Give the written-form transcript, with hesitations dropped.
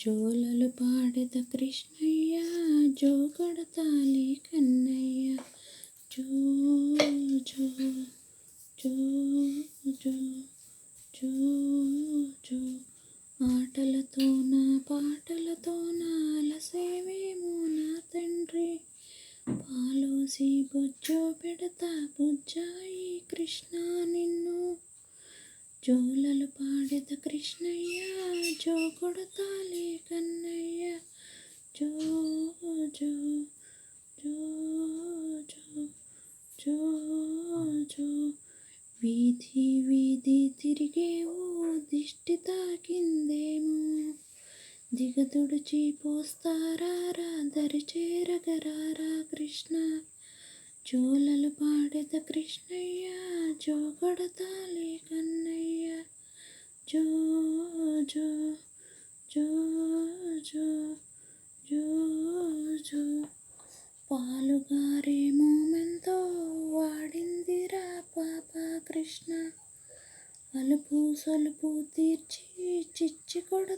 జోలలు పాడెద కృష్ణయ్య జోగడతాలి కన్నయ్య జో జో జో జో జో జో ఆటలతోన పాటలతోన అలసేవేమో నా తండ్రి పాలోసి బొజ్జో పెడతా బుజ్జాయి కృష్ణ నిన్ను జోలలు పాడెద కృష్ణయ్య జో కొడతాలే కన్నయ్య జో జో జో జో జో జో వీధి వీధి తిరిగేవో దిష్టి తాకిందేమో దిగదుడిచి పోస్తారా దరి చేరగరారా కృష్ణ జోలలు పాడెద కృష్ణయ్య జో కొడతాలే కన్నయ్య జో జో జో జో జో జో పాలుగారే మోమెంతో వాడిందిరా పాప కృష్ణ అలుపు సొలుపు తీర్చి చిచ్చి కొడతారా